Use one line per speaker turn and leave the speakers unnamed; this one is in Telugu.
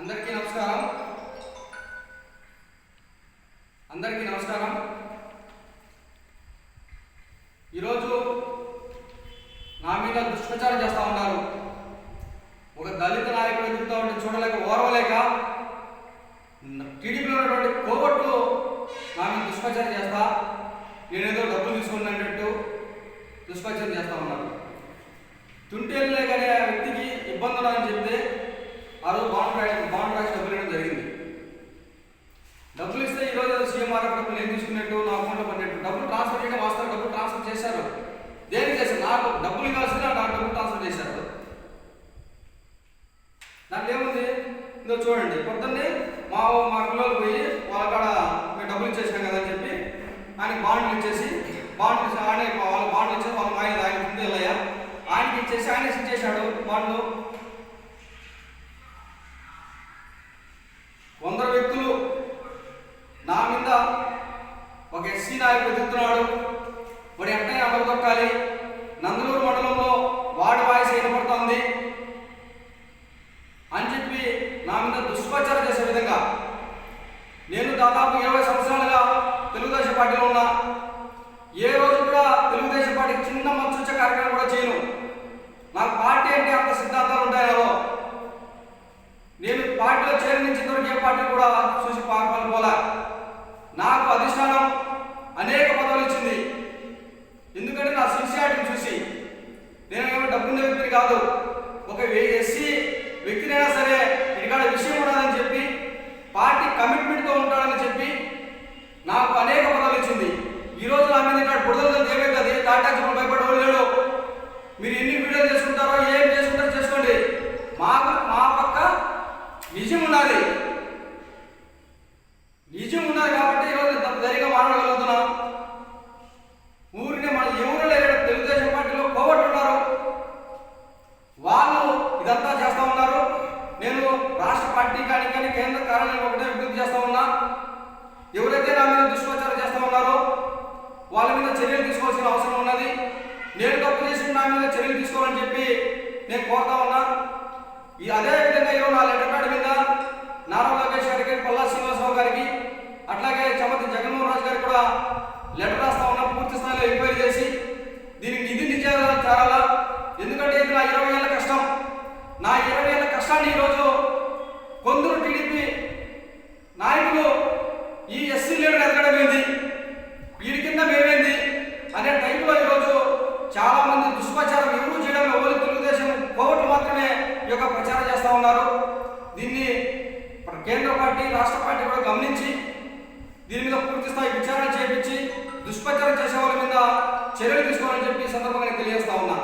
అందరికీ నమస్కారం. ఈరోజు నా మీద దుష్ప్రచారం చేస్తూ ఉన్నారు. ఒక దళిత నాయకుడు ఎదుగుతూ ఉంటే చూడలేక ఓర్వలేక టీడీపీలో ఉన్నటువంటి కోవట్లు నా మీద దుష్ప్రచారం చేస్తా, నేనేదో డబ్బులు తీసుకున్నట్టు దుష్ప్రచారం చేస్తూ ఉన్నారు. తుంటేళ్ళే కానీ ఆ వ్యక్తికి ఇబ్బంది ఉండదని చెప్తే ఆ రోజు బాండ్ రాసి డబ్బులు ఇవ్వడం జరిగింది. డబ్బులు ఇస్తే ఈరోజు సీఎంఆర్ డబ్బులు నేను తీసుకున్నట్టు నా అకౌంట్లో పడినట్టు డబ్బులు ట్రాన్స్ఫర్ చేయడం వాస్తవం. డబ్బులు ట్రాన్స్ఫర్ చేశారు. దేనికి చేశారు? నాకు డబ్బులు ఇవ్వాల్సింది నాకు డబ్బులు ట్రాన్స్ఫర్ చేశారు. దాంట్లో ఏముంది? ఇందో చూడండి, పొద్దున్నే మా పిల్లలు పోయి వాళ్ళ కాడ మేము డబ్బులు ఇచ్చేసాం కదా అని చెప్పి ఆయనకి బాండ్లు ఇచ్చేసి వాళ్ళ బాండ్లు ఇచ్చేసి వాళ్ళ ఆయన ముందు వెళ్ళయ్యా ఆయనకి ఇచ్చేసి ఆయన ఇచ్చేసాడు బాండ్లు. 100 వ్యక్తులు నా మీద ఒక ఎస్సీ నాయకుడు ఎదుగుతున్నాడు, వాడు వెంటనే అమలు తొక్కాలి, నందలూరు మండలంలో వాడి వాయిస్ వినపడుతుంది అని చెప్పి నా మీద దుష్ప్రచారం చేసే విధంగా, నేను దాదాపు 20 సంవత్సరాలుగా తెలుగుదేశం పార్టీలో ఉన్నా. ఏ రోజు కూడా తెలుగుదేశం పార్టీకి చిన్న మచ్చ కార్యక్రమం కూడా చేయను. నాకు పార్టీ అంటే అంత సిద్ధాంతాలు ఉంటాయో. నేను పార్టీలో చేరిన నుంచి ఇంతవరకు ఏ పార్టీ కూడా చూసి పోలా. నాకు అధిష్టానం అనేక పదవులు ఇచ్చింది. ఎందుకంటే నా సిన్సియారిటీని చూసి, నేను ఏమో డబ్బున్న వ్యక్తిని కాదు, ఒక ఎస్సీ వ్యక్తినైనా సరే ఇక్కడ విషయం ఉండదని చెప్పి పార్టీ కమిట్మెంట్తో ఉంటాడని చెప్పి నాకు అనేక పదవులు ఇచ్చింది. ఈరోజు నా మీద ఇక్కడ బుడదలు ఏమైతుంది? తాటాకి భయపడే లేడు. మీరు ఎన్ని వీడియోలు చేసుకుంటారో ఏం చేసుకుంటారో చేసుకోండి, మా పక్క నిజం ఉన్నది కాబట్టి ఈరోజు ధైర్యంగా మాట్లాడగలుగుతున్నాం. ఊరినే మన ఎవరు లేరు, తెలుగుదేశం పార్టీలో పోగొట్టున్నారు, వాళ్ళు ఇదంతా చేస్తూ ఉన్నారు. నేను రాష్ట్ర పార్టీ కానీ కేంద్ర కార్యాలయం ఒకటే విజ్ఞప్తి చేస్తూ ఉన్నా, ఎవరైతే నా మీద దుష్ప్రచారం చేస్తూ ఉన్నారో వాళ్ళ మీద చర్యలు తీసుకోవాల్సిన అవసరం ఉన్నది. నేను తప్పు చేసిన నా మీద చర్యలు తీసుకోవాలని చెప్పి నేను కోరుతా ఉన్నా. అదే విధంగా ఈరోజు నా లెటర్ ప్యాడ్ మీద నారా లోకేష్ గారికి, పల్లా శ్రీనివాసరావు గారికి, అట్లాగే చమతి జగన్మోహన్ రాజు గారికి కూడా లెటర్ రాస్తా ఉన్నా. పూర్తి స్థాయిలో ఎంక్వైరీ చేసి దీనికి నిధి నిజాలు చాలాలా. ఎందుకంటే ఇది నా 20 ఏళ్ళ కష్టం. నా 20 ఏళ్ళ కష్టాన్ని ఈరోజు కొందరు టీడీపీ నాయకులు ఈ ఎస్సీ లీడర్ ఎదగడం ఏంది, వీడి కింద మేమేంది అనే టైంలో ఈరోజు చాలా మంది దుష్ప్రచారం ఎవరు చేయడం, ఎవరు తెలుగుదేశం కోవట్లు మాత్రమే ఈ యొక్క ప్రచారం చేస్తూ ఉన్నారు. దీన్ని కేంద్ర పార్టీ, రాష్ట్ర పార్టీ కూడా గమనించి దీని మీద పూర్తి స్థాయి విచారణ చేయించి దుష్ప్రచారం చేసే వాళ్ళ మీద చర్యలు తీసుకోవాలని చెప్పి సందర్భంగా తెలియజేస్తా ఉన్నా.